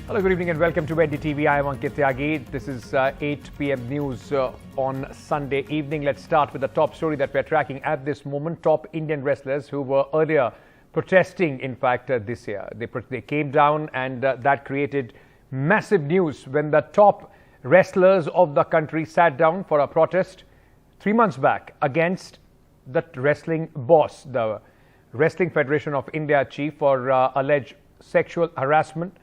Hello, good evening and welcome to NDTV. I am Ankit Tyagi. This is 8 p.m. news on Sunday evening. Let's start with the top story that we're tracking at this moment. Top Indian wrestlers who were earlier protesting, in fact, this year. They came down and that created massive news when the top wrestlers of the country sat down for a protest 3 months back against the wrestling boss, the Wrestling Federation of India chief, for alleged sexual harassment,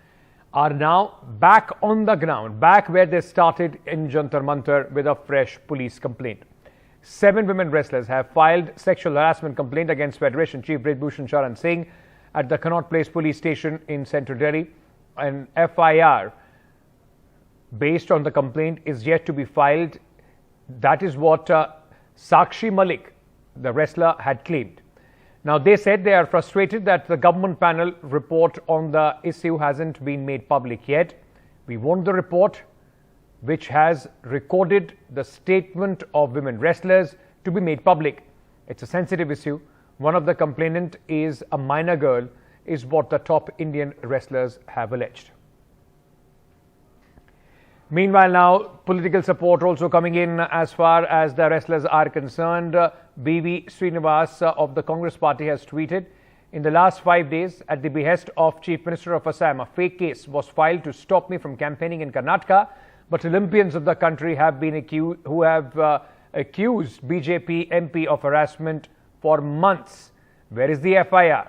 are now back on the ground, back where they started in Jantar Mantar with a fresh police complaint. 7 women wrestlers have filed sexual harassment complaint against Federation Chief Dibrugarh Singh at the Connaught Place police station in central Delhi. An FIR based on the complaint is yet to be filed. That is what Sakshi Malik, the wrestler, had claimed. Now, they said they are frustrated that the government panel report on the issue hasn't been made public yet. We want the report, which has recorded the statement of women wrestlers, to be made public. It's a sensitive issue. One of the complainant is a minor girl, is what the top Indian wrestlers have alleged. Meanwhile, now political support also coming in as far as the wrestlers are concerned. B.V. Srinivas of the Congress party has tweeted, in the last 5 days, at the behest of Chief Minister of Assam, a fake case was filed to stop me from campaigning in Karnataka, but Olympians of the country have been accused BJP MP of harassment for months. Where is the FIR?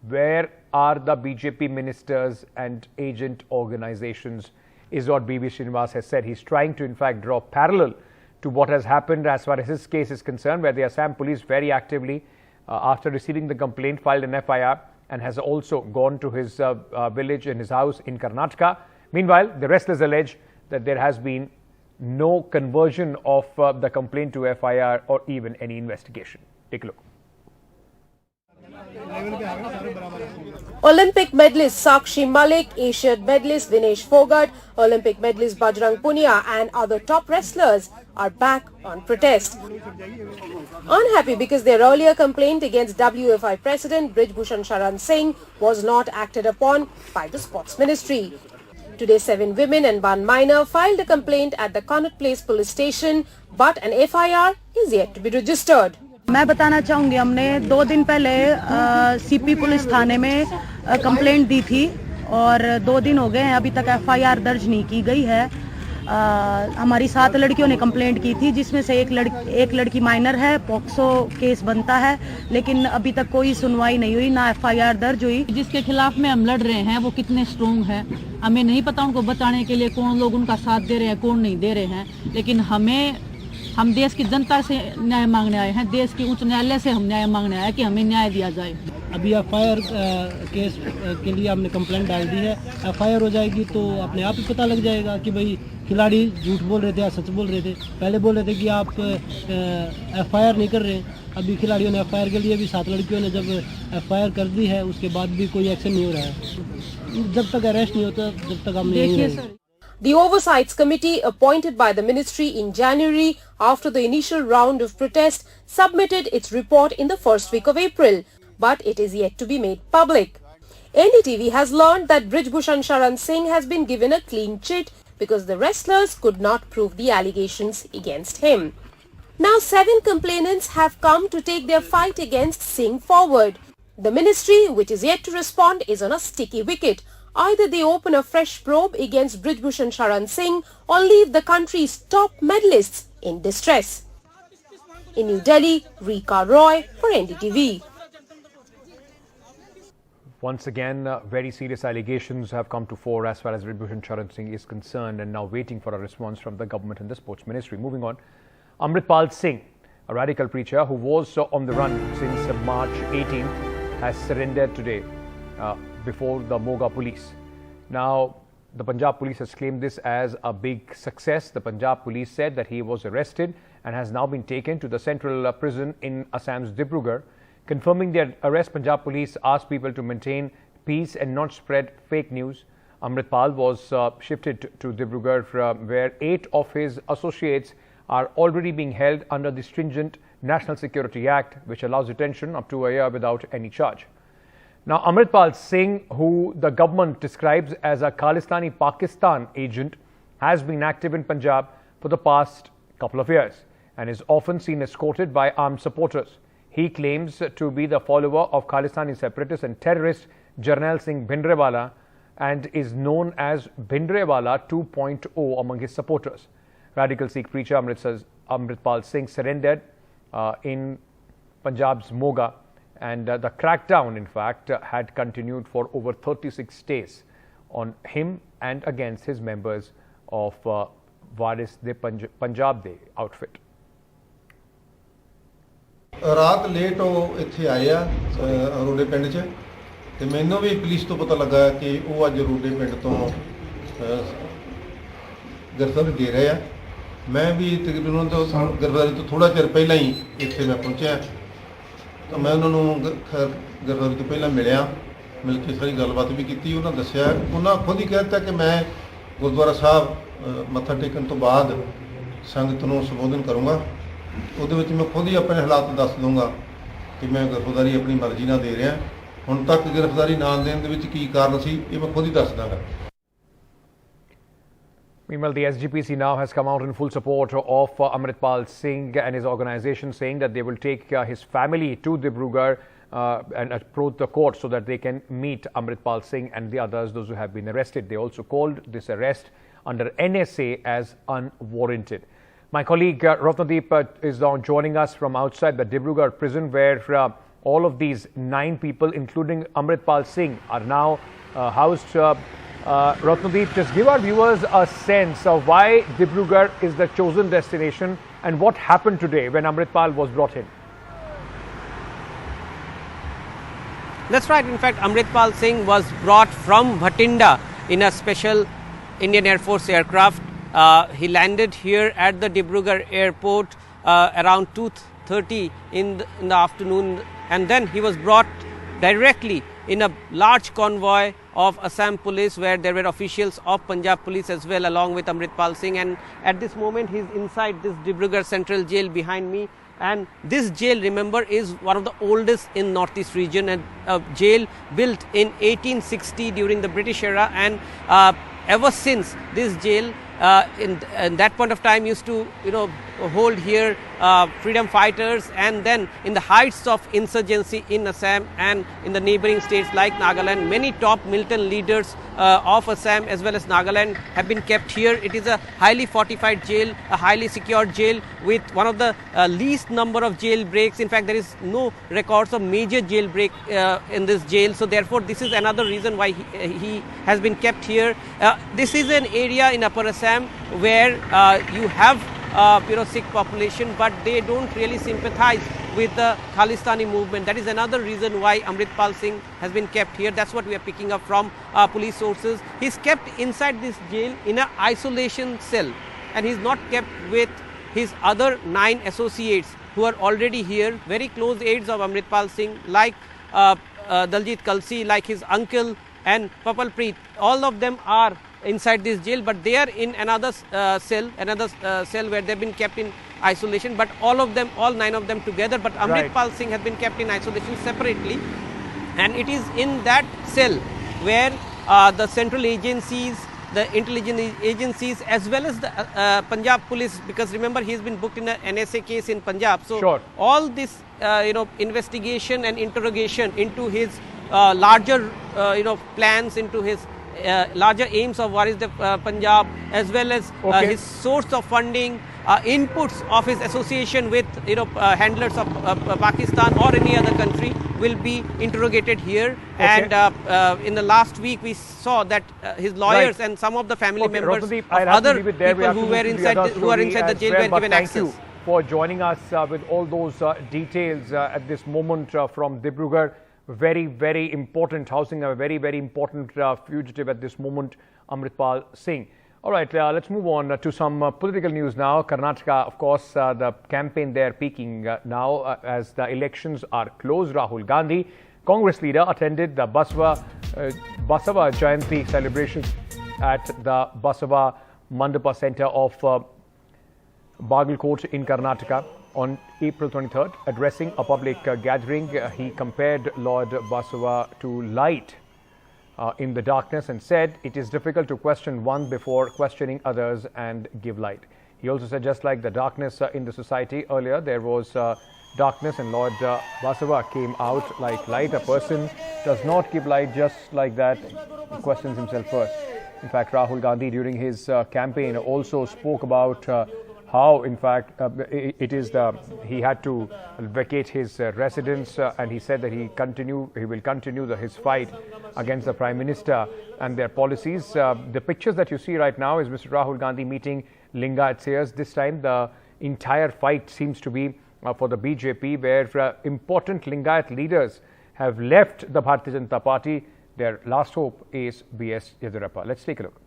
Where are the BJP ministers and agent organizations? Is what B.V. Srinivas has said. He's trying to, in fact, draw parallel to what has happened as far as his case is concerned, where the Assam police very actively, after receiving the complaint, filed an FIR and has also gone to his village and his house in Karnataka. Meanwhile, the wrestlers allege that there has been no conversion of the complaint to FIR or even any investigation. Take a look. Olympic medalist Sakshi Malik, Asian medalist Dinesh Fogart, Olympic medalist Bajrang Punia and other top wrestlers are back on protest. Unhappy because their earlier complaint against WFI President Brijbhushan Sharan Singh was not acted upon by the Sports Ministry. Today, 7 women and 1 minor filed a complaint at the Connaught Place police station, but an FIR is yet to be registered. मैं बताना चाहूँगी, हमने 2 दिन पहले CP police थाने में complaint दी थी और 2 दिन हो गए हैं, अभी तक FIR दर्ज नहीं की गई है। हमारी 7 लड़कियों ने कंप्लेंट की थी, जिसमें से एक लड़की माइनर है, पॉक्सो केस बनता है, लेकिन अभी तक कोई सुनवाई नहीं हुई, ना FIR दर्ज हुई। जिसके खिलाफ में हम लड़ रहे हैं वो कितने स्ट्रोंग हैं, हमें नहीं पता उनको बताने के लिए कौन लोग उनका साथ दे रहे हैं, कौन नहीं दे रहे हैं, लेकिन हम देश की जनता से न्याय मांगने आए हैं, देश की उच्च न्यायालय से हम न्याय मांगने आए हैं कि हमें न्याय दिया जाए। अभी FIR केस के लिए हमने कंप्लेंट डाल दी है। FIR हो जाएगी तो अपने आप ही पता लग जाएगा कि भाई खिलाड़ी झूठ बोल रहे थे या सच बोल रहे थे। पहले बोल रहे थे कि आप FIR नहीं कर रहे, अभी खिलाड़ियों ने FIR के लिए भी 7 लड़कियों ने जब FIR कर दी है, उसके बाद भी कोई एक्शन नहीं हो रहा है। जब तक अरेस्ट नहीं होता जब तक हम नहीं। The Oversights Committee, appointed by the ministry in January after the initial round of protest, submitted its report in the first week of April, but it is yet to be made public. NDTV has learned that Brijbhushan Sharan Singh has been given a clean chit because the wrestlers could not prove the allegations against him. Now 7 complainants have come to take their fight against Singh forward. The ministry, which is yet to respond, is on a sticky wicket. Either they open a fresh probe against Brijbhushan Sharan Singh or leave the country's top medalists in distress. In New Delhi, Rika Roy for NDTV. Once again, very serious allegations have come to fore as far as Brijbhushan Sharan Singh is concerned, and now waiting for a response from the government and the Sports Ministry. Moving on, Amritpal Singh, a radical preacher who was on the run since March 18th, has surrendered today before the Moga police. Now, the Punjab police has claimed this as a big success. The Punjab police said that he was arrested and has now been taken to the central prison in Assam's Dibrugarh. Confirming their arrest, Punjab police asked people to maintain peace and not spread fake news. Amritpal was shifted to Dibrugarh, where 8 of his associates are already being held under the stringent National Security Act, which allows detention up to a year without any charge. Now, Amritpal Singh, who the government describes as a Khalistani Pakistan agent, has been active in Punjab for the past couple of years and is often seen escorted by armed supporters. He claims to be the follower of Khalistani separatist and terrorist Jarnail Singh Bhindrewala and is known as Bhindrewala 2.0 among his supporters. Radical Sikh preacher Amritpal Singh surrendered in Punjab's Moga, and the crackdown, in fact, had continued for over 36 days on him and against his members of Varis de Punjab de outfit. रात late ਉਹ ਇੱਥੇ ਆਏ ਆ ਰੋਡੇ ਪਿੰਡ 'ਚ ਤੇ ਮੈਨੂੰ ਵੀ police ਤੋਂ ਪਤਾ ਲੱਗਾ ਕਿ ਉਹ ਅੱਜ ਰੋਡੇ ਪਿੰਡ ਤੋਂ ਗ੍ਰਿਫਤਾਰੀ ਦੇ ਰਹੇ ਆ ਮੈਂ ਵੀ ਤਕਰੀਬਨ ਤੋਂ ਗ੍ਰਿਫਤਾਰੀ ਤੋਂ ਥੋੜਾ ਚਿਰ ਪਹਿਲਾਂ ਹੀ ਇੱਥੇ ਮੈਂ ਪਹੁੰਚਿਆ ਤਾਂ ਮੈਂ ਉਹਨਾਂ ਨੂੰ ਗ੍ਰਿਫਤਾਰੀ ਤੋਂ ਪਹਿਲਾਂ ਮਿਲਿਆ ਮਿਲ ਕੇ ਸਾਰੀ ਗੱਲਬਾਤ ਵੀ ਕੀਤੀ ਉਹਨਾਂ ਦੱਸਿਆ ਉਹਨਾਂ ਖੁਦ ਹੀ ਕਹਿ ਦਿੱਤਾ ਕਿ ਮੈਂ ਗੁਰਦੁਆਰਾ ਸਾਹਿਬ ਮੱਥਾ ਟੇਕਣ ਤੋਂ ਬਾਅਦ ਸੰਗਤ ਨੂੰ ਸੰਬੋਧਨ ਕਰੂੰਗਾ ਉਹਦੇ ਵਿੱਚ ਮੈਂ ਖੁਦ ਹੀ ਆਪਣੇ ਹਾਲਾਤ ਦੱਸ ਦੂੰਗਾ ਕਿ ਮੈਂ ਗ੍ਰਿਫਤਾਰੀ ਆਪਣੀ ਮਰਜ਼ੀ ਨਾਲ ਦੇ ਰਿਹਾ ਹੁਣ ਤੱਕ ਗ੍ਰਿਫਤਾਰੀ ਨਾ ਦੇਣ ਦੇ ਵਿੱਚ ਕੀ ਕਾਰਨ ਸੀ ਇਹ ਮੈਂ ਖੁਦ ਹੀ ਦੱਸ ਦਾਂਗਾ Meanwhile, the SGPC now has come out in full support of Amritpal Singh and his organisation, saying that they will take his family to Dibrugarh and approach the court so that they can meet Amritpal Singh and the others, those who have been arrested. They also called this arrest under NSA as unwarranted. My colleague Ratnadeep is now joining us from outside the Dibrugarh prison, where all of these 9 people, including Amritpal Singh, are now housed. Ratnadeep, just give our viewers a sense of why Dibrugarh is the chosen destination and what happened today when Amritpal was brought in. That's right. In fact, Amritpal Singh was brought from Bhatinda in a special Indian Air Force aircraft. He landed here at the Dibrugarh airport around 2:30 in the afternoon, and then he was brought directly in a large convoy of Assam police, where there were officials of Punjab police as well, along with Amritpal Singh. And at this moment he is inside this Dibrugarh Central Jail behind me. And this jail, remember, is one of the oldest in northeast region, and a jail built in 1860 during the British era, and ever since this jail in that point of time used to hold here freedom fighters, and then in the heights of insurgency in Assam and in the neighboring states like Nagaland, many top militant leaders of Assam as well as Nagaland have been kept here. It is a highly fortified jail, a highly secured jail with one of the least number of jailbreaks. In fact, there is no records of major jailbreak in this jail, so therefore this is another reason why he has been kept here. This is an area in Upper Assam where you have Sikh population, but they don't really sympathize with the Khalistani movement. That is another reason why Amritpal Singh has been kept here. That's what we are picking up from police sources. He's kept inside this jail in an isolation cell, and he's not kept with his other 9 associates who are already here, very close aides of Amritpal Singh, like Daljit Kalsi, like his uncle, and Papal Preet. All of them are inside this jail, but they are in another cell where they've been kept in isolation, but all 9 of them together. But Amritpal Singh has been kept in isolation separately, and it is in that cell where the central agencies, the intelligence agencies, as well as the Punjab police, because remember he has been booked in an NSA case in Punjab. So sure, all this investigation and interrogation into his larger plans, into his larger aims of what is the Punjab, as well as his source of funding, inputs of his association with handlers of Pakistan or any other country, will be interrogated here. And in the last week we saw that his lawyers and some of the family members of other people who are inside the jail were given access. Thank you for joining us with all those details at this moment from Dibrugarh. Very, very important, housing a very, very important fugitive at this moment, Amritpal Singh. All right, let's move on to some political news now. Karnataka, of course, the campaign there peaking now as the elections are close. Rahul Gandhi, Congress leader, attended the Basava Jayanti celebration at the Basava Mandapa Center of Bagalkot in Karnataka. On April 23rd, addressing a public gathering, he compared Lord Basava to light in the darkness and said it is difficult to question one before questioning others and give light. He also said just like the darkness in the society earlier, there was darkness and Lord Basava came out like light. A person does not give light just like that. He questions himself first. In fact, Rahul Gandhi during his campaign also spoke about how, in fact, he had to vacate his residence, and he said that he will continue his fight against the Prime Minister and their policies. The pictures that you see right now is Mr. Rahul Gandhi meeting Lingayat sayers. This time, the entire fight seems to be for the BJP, where important Lingayat leaders have left the Bharatiya Janata Party. Their last hope is B.S. Yediyurappa. Let's take a look.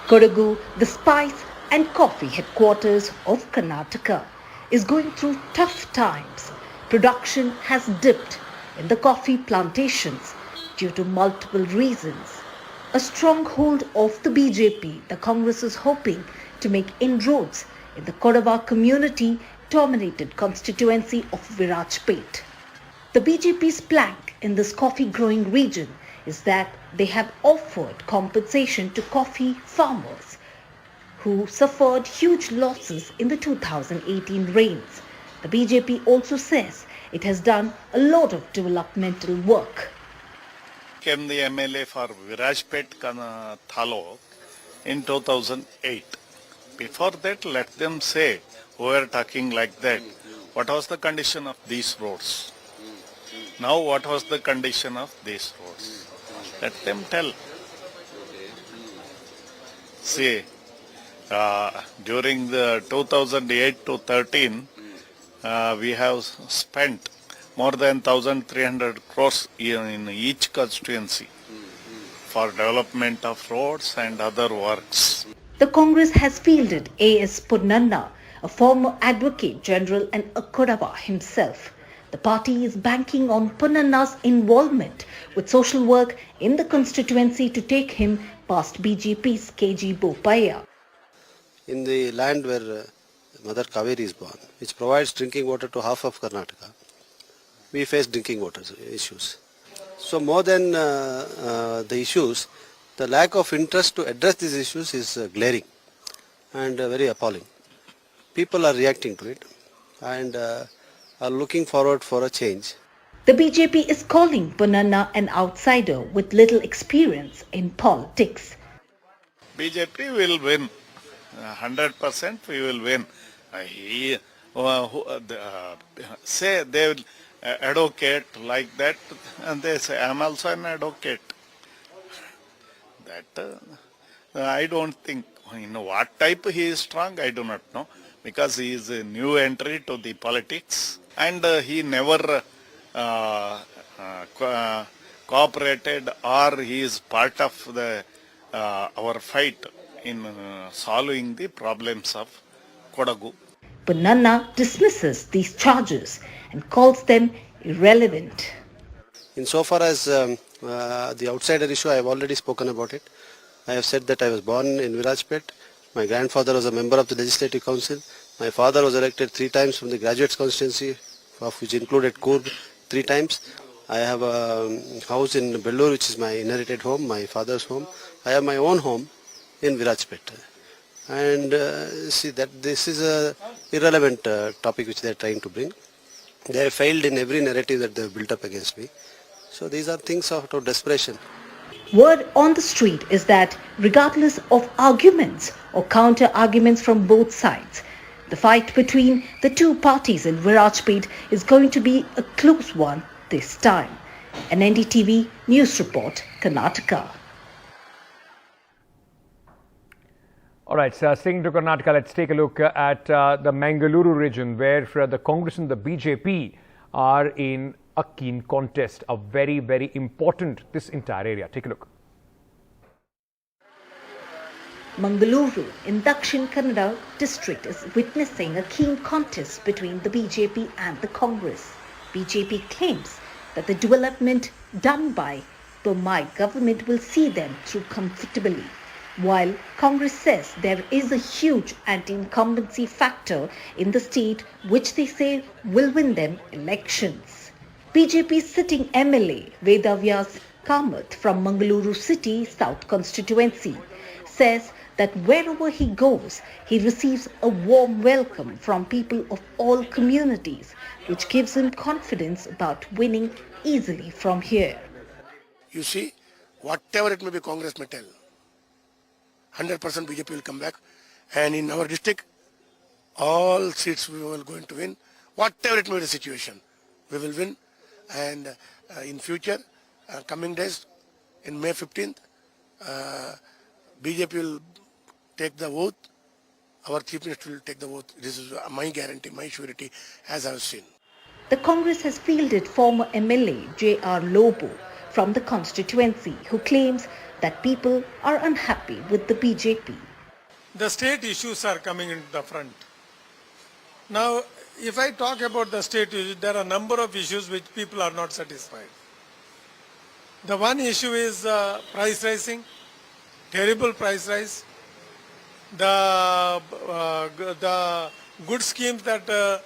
Kodagu, the spice and coffee headquarters of Karnataka, is going through tough times. Production has dipped in the coffee plantations due to multiple reasons. A stronghold of the BJP, the Congress is hoping to make inroads in the Kodava community-dominated constituency of Virajpet. The BJP's plank in this coffee-growing region is that they have offered compensation to coffee farmers who suffered huge losses in the 2018 rains. The BJP also says it has done a lot of developmental work. I became the MLA for Virajpet Taluk in 2008. Before that, let them say, who are talking like that, what was the condition of these roads? Now what was the condition of these roads? Let them tell. See, during the 2008 to 13, we have spent more than 1,300 crores in each constituency for development of roads and other works. The Congress has fielded A.S. Ponnanna, a former Advocate General and a Kodava himself. The party is banking on Ponnanna's involvement with social work in the constituency to take him past BJP's KG Bopaya. In the land where Mother Kaveri is born, which provides drinking water to half of Karnataka, we face drinking water issues. So more than the issues, the lack of interest to address these issues is glaring and very appalling. People are reacting to it and are looking forward for a change. The BJP is calling Ponnanna an outsider with little experience in politics. BJP will win. 100% we will win. Say they will advocate like that, and they say, I am also an advocate. That I don't think, what type he is strong, I do not know, because he is a new entry to the politics, and he never cooperated, or he is part of the our fight in solving the problems of Kodagu. Ponnanna dismisses these charges and calls them irrelevant. Insofar as the outsider issue, I have already spoken about it. I have said that I was born in Virajpet. My grandfather was a member of the Legislative Council. My father was elected 3 times from the Graduates Constituency, of which included Coorg 3 times. I have a house in Bellur, which is my inherited home, my father's home. I have my own home in Virajpet. And see that this is a irrelevant topic which they are trying to bring. They have failed in every narrative that they have built up against me. So these are things out of desperation. Word on the street is that regardless of arguments or counter-arguments from both sides, the fight between the two parties in Virajpet is going to be a close one this time. An NDTV news report, Karnataka. All right, staying to Karnataka, let's take a look at the Mangaluru region, where the Congress and the BJP are in a keen contest, a very, very important, this entire area. Take a look. Mangaluru in Dakshin Kannada district is witnessing a keen contest between the BJP and the Congress. BJP claims that the development done by though my government will see them through comfortably. While Congress says there is a huge anti-incumbency factor in the state which they say will win them elections. BJP sitting MLA Vedavyas Kamath from Mangaluru City South constituency says that wherever he goes, he receives a warm welcome from people of all communities, which gives him confidence about winning easily from here. You see, whatever it may be, Congress may tell, 100% BJP will come back, and in our district, all seats we will going to win. Whatever it may be the situation, we will win. And in future, coming days, in May 15th, BJP will take the vote. Our Chief Minister will take the vote. This is my guarantee, my surety, as I have seen. The Congress has fielded former MLA J.R. Lobo from the constituency, who claims that people are unhappy with the BJP. The state issues are coming into the front. Now, if I talk about the state issues, there are a number of issues which people are not satisfied. The one issue is price rising, terrible price rise. The good schemes that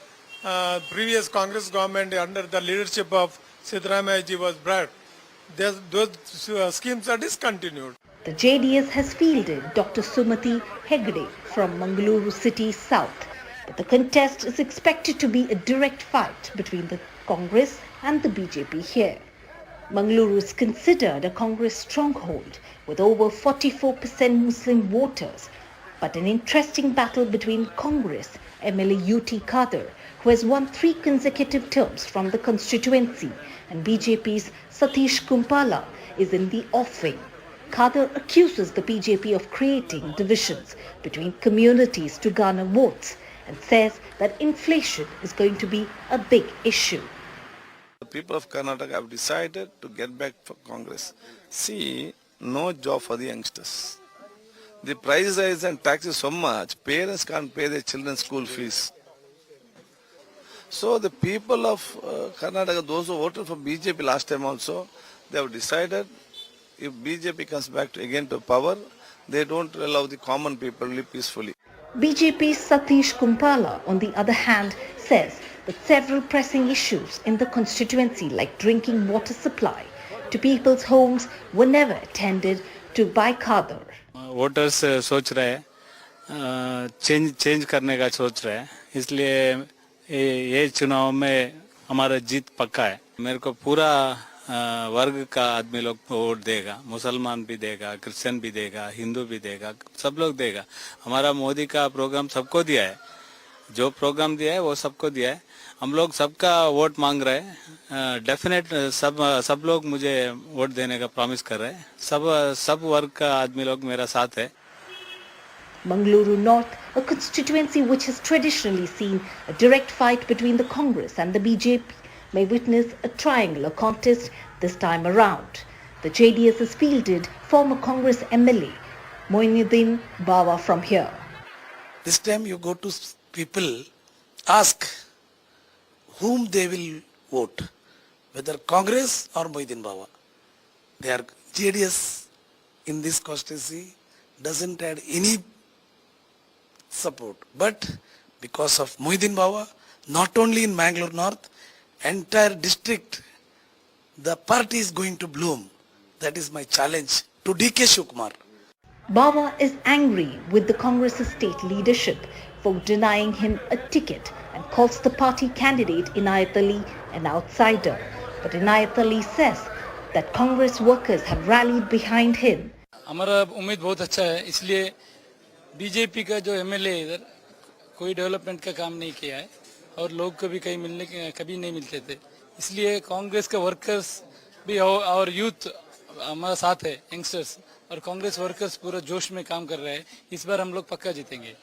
previous Congress government under the leadership of Siddaramaiah ji was brought, those schemes are discontinued. The JDS has fielded Dr. Sumati Hegde from Mangaluru City South, but the contest is expected to be a direct fight between the Congress and the BJP here. Mangaluru is considered a Congress stronghold with over 44% Muslim voters, but an interesting battle between Congress MLA UT Kadir, who has won 3 consecutive terms from the constituency, and BJP's Satish Kumpala is in the offing. Kadir accuses the BJP of creating divisions between communities to garner votes and says that inflation is going to be a big issue. The people of Karnataka have decided to get back for Congress. See, no job for the youngsters. The price rise and taxes so much, parents can't pay their children's school fees. So the people of Karnataka, those who voted for BJP last time also, they have decided if BJP comes back again to power, they don't allow the common people to live peacefully. BJP's Satish Kumpala, on the other hand, says that several pressing issues in the constituency like drinking water supply to people's homes were never attended to by Kadir. Voters सोच रहे हैं change करने का सोच रहे हैं, इसलिए ये चुनाव में हमारा जीत पक्का है. मेरे को पूरा वर्ग का आदमी लोग वोट देगा, मुसलमान भी देगा, क्रिश्चियन भी देगा, हिंदू भी देगा, सब लोग देगा. हमारा मोदी का प्रोग्राम सबको दिया है, जो प्रोग्राम दिया है वो सबको दिया है. हम लोग सबका वोट मांग रहे हैं. डेफिनेट सब लोग मुझे वोट देने का प्रॉमिस कर रहे हैं. सब वर्ग का आदमी लोग मेरा साथ है. Mangaluru North, a constituency which has traditionally seen a direct fight between the Congress and the BJP, may witness a triangular contest this time around. The JDS has fielded former Congress MLA Moinuddin Bawa from here. This time you go to people, ask whom they will vote, whether Congress or Moinuddin Bawa. Their JDS in this constituency doesn't have any support, but because of Moinuddin Bawa, not only in Mangalore North, entire district, the party is going to bloom. That is my challenge to DK Shivkumar. Bawa is angry with the Congress state leadership for denying him a ticket and calls the party candidate Inayat Ali an outsider. But Inayat Ali says that Congress workers have rallied behind him. हमारा उम्मीद बहुत अच्छा है, इसलिए BJP का जो MLA इधर कोई डेवलपमेंट का काम नहीं किया है और लोग कभी कभी नहीं मिलते थे, इसलिए कांग्रेस के वर्कर्स भी और यूथ हमारा साथ है, यंगस्टर्स, और कांग्रेस वर्कर्स पूरा जोश में काम कर रहे हैं. इस बार हम लोग पक्का जीतेंगे.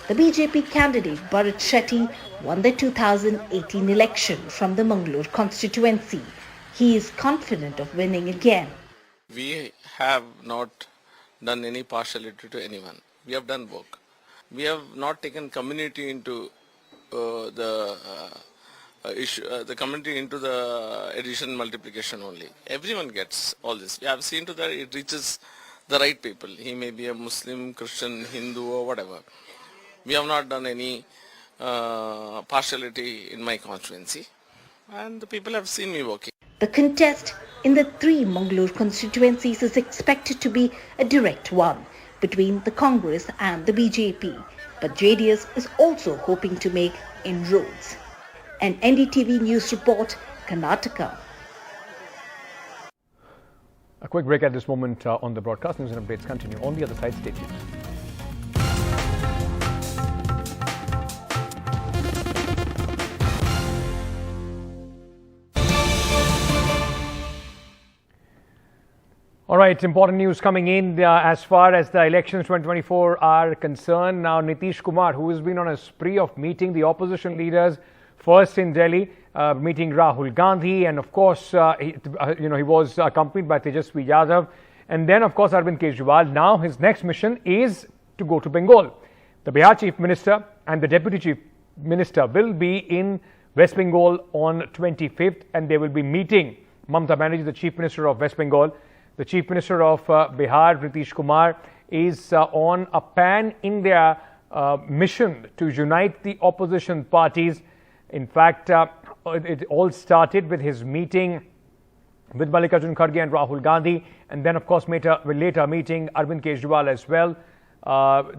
The BJP candidate Bharat Shetty won the 2018 election from the Mangaluru constituency. He is confident of winning again. We have not done any partiality to anyone. We have done work. We have not taken community into the the community into the addition multiplication only. Everyone gets all this. We have seen to that it reaches the right people. He may be a Muslim, Christian, Hindu or whatever. We have not done any partiality in my constituency, and the people have seen me working. The contest in the 3 Mangaluru constituencies is expected to be a direct one between the Congress and the BJP, but JDS is also hoping to make inroads. An NDTV news report, Karnataka. A quick break at this moment on the broadcast. News and updates continue on the other side. Stay tuned. All right, important news coming in as far as the elections 2024 are concerned. Now, Nitish Kumar, who has been on a spree of meeting the opposition leaders, first in Delhi, meeting Rahul Gandhi, and of course, he was accompanied by Tejasvi Yadav, and then of course Arvind Kejriwal. Now his next mission is to go to Bengal. The Bihar Chief Minister and the Deputy Chief Minister will be in West Bengal on 25th, and they will be meeting Mamata Banerjee, the Chief Minister of West Bengal. The Chief Minister of Bihar, Nitish Kumar, is on a pan-India mission to unite the opposition parties. In fact, it all started with his meeting with Mallikarjun Kharge and Rahul Gandhi, and then of course later meeting Arvind Kejriwal as well.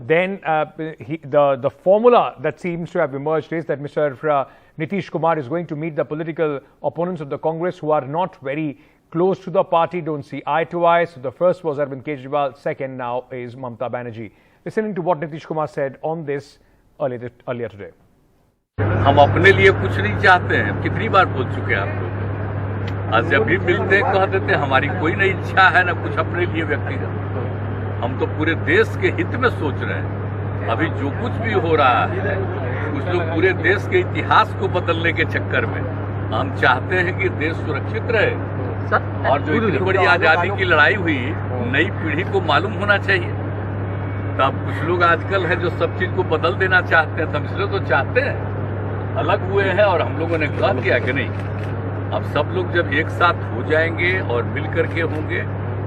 Then the formula that seems to have emerged is that Mr. Nitish Kumar is going to meet the political opponents of the Congress who are not very close to the party, don't see eye to eye. So the first was Arvind Kejriwal, second now is Mamata Banerjee. Listening to what Nitish Kumar said on this earlier today. हम अपने लिए कुछ नहीं चाहते हैं, कितनी बार बोल चुके हैं आप लोग। आज जब भी मिलते हैं कह देते हैं हमारी कोई नहीं इच्छा है ना कुछ अपने लिए व्यक्तिगत। हम तो पूरे देश के हित में सोच रहे हैं। अभी जो कुछ भी हो रहा है, कुछ लोग पूरे देश के इतिहास को बदलने के चक्कर में, हम चाहते हैं कि देश सुरक्षित रहे। और जो इतनी बड़ी आजादी की लड़ाई हुई, नई पीढ़ी को मालूम होना चाहिए। तब कुछ लोग आजकल है जो सब चीज को बदल देना चाहते हैं, हम इसलिए तो चाहते हैं, अलग हुए हैं और हम लोगों ने कहा किया कि नहीं, अब सब लोग जब एक साथ हो जाएंगे और मिल करके होंगे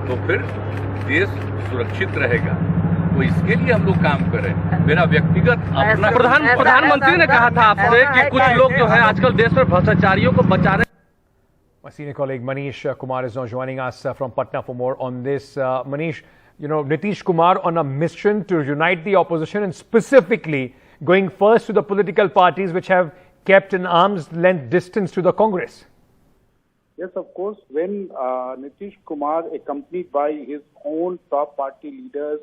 तो फिर देश सुरक्षित रहेगा। तो इसके लिए हम लोग काम करें। मेरा व्यक्तिगत अपना प्रधानमंत्री ने कहा था आपसे कि कुछ लोग जो है आजकल देश में भ्रष्टाचारियों को बचा रहे। My senior colleague Manish Kumar is now joining us from Patna for more on this. Manish, Nitish Kumar on a mission to unite the opposition and specifically going first to the political parties which have kept an arm's length distance to the Congress. Yes, of course. When Nitish Kumar, accompanied by his own top party leaders,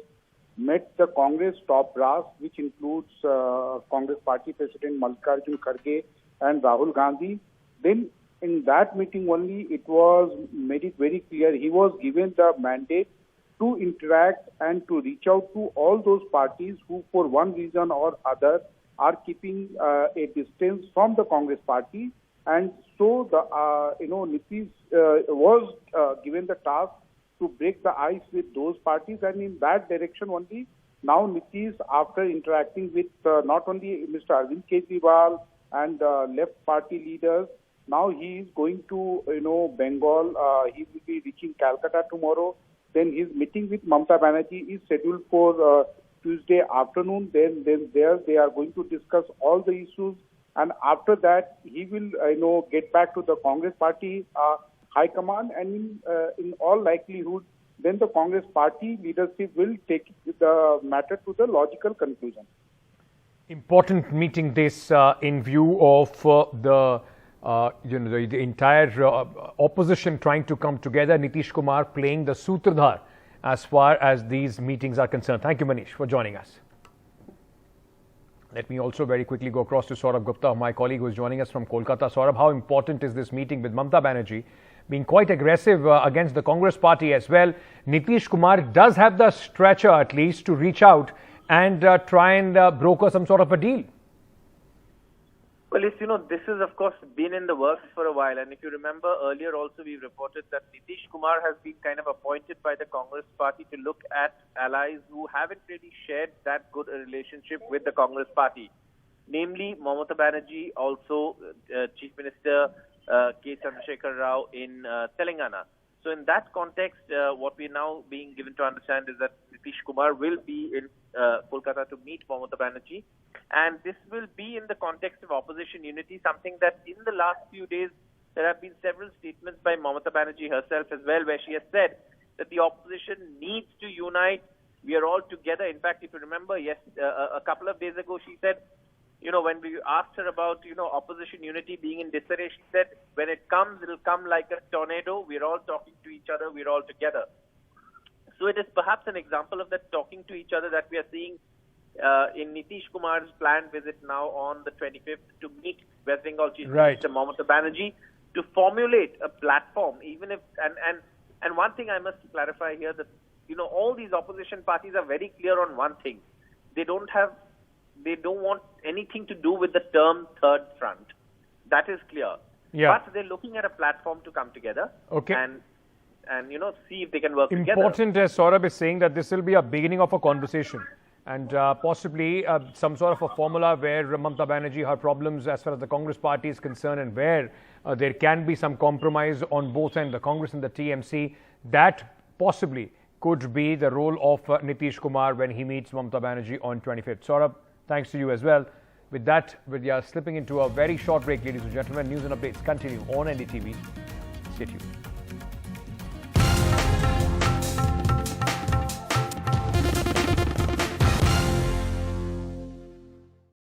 met the Congress top brass, which includes Congress Party President Mallikarjun Kharge and Rahul Gandhi, then in that meeting only it was made it very clear he was given the mandate to interact and to reach out to all those parties who for one reason or other are keeping a distance from the Congress party. And so the Nitish was given the task to break the ice with those parties, and in that direction only now Nitish, after interacting with not only Mr. Arvind Kejriwal and left party leaders, now he is going to Bengal. He will be reaching Calcutta tomorrow. Then his meeting with Mamata Banerjee is scheduled for Tuesday afternoon. Then there they are going to discuss all the issues, and after that he will get back to the Congress party high command, and in all likelihood then the Congress party leadership will take the matter to the logical conclusion. Important meeting this in view of the entire opposition trying to come together. Nitish Kumar playing the Sutradhar as far as these meetings are concerned. Thank you, Manish, for joining us. Let me also very quickly go across to Saurabh Gupta, my colleague who is joining us from Kolkata. Saurabh, how important is this meeting with Mamata Banerjee being quite aggressive against the Congress party as well? Nitish Kumar does have the stature at least to reach out and try and broker some sort of a deal. Well, this has of course been in the works for a while, and if you remember earlier also we reported that Nitish Kumar has been kind of appointed by the Congress party to look at allies who haven't really shared that good a relationship with the Congress party. namely Mamata Banerjee, also Chief Minister K. Chandrasekhar Rao in Telangana. So in that context, what we are now being given to understand is that Nitish Kumar will be in Kolkata to meet Mamata Banerjee, and this will be in the context of opposition unity, something that in the last few days there have been several statements by Mamata Banerjee herself as well, where she has said that the opposition needs to unite. We are all together. In fact, if you remember, yes, a couple of days ago, she said, when we asked her about, opposition unity being in disarray, she said, when it comes, it'll come like a tornado. We're all talking to each other. We're all together. So it is perhaps an example of that talking to each other that we are seeing in Nitish Kumar's planned visit now on the 25th to meet West Bengal Chief Minister Mamata Banerjee to formulate a platform, even if, and one thing I must clarify here, that, all these opposition parties are very clear on one thing. They don't want anything to do with the term third front. That is clear. Yeah. But they're looking at a platform to come together. Okay. And see if they can work together. Important, as Saurabh is saying, that this will be a beginning of a conversation and possibly some sort of a formula where Mamata Banerjee, her problems as far as the Congress party is concerned, and where there can be some compromise on both ends, the Congress and the TMC, that possibly could be the role of Nitish Kumar when he meets Mamata Banerjee on 25th. Saurabh, thanks to you as well. With that, we are slipping into a very short break, ladies and gentlemen. News and updates continue on NDTV. Stay tuned.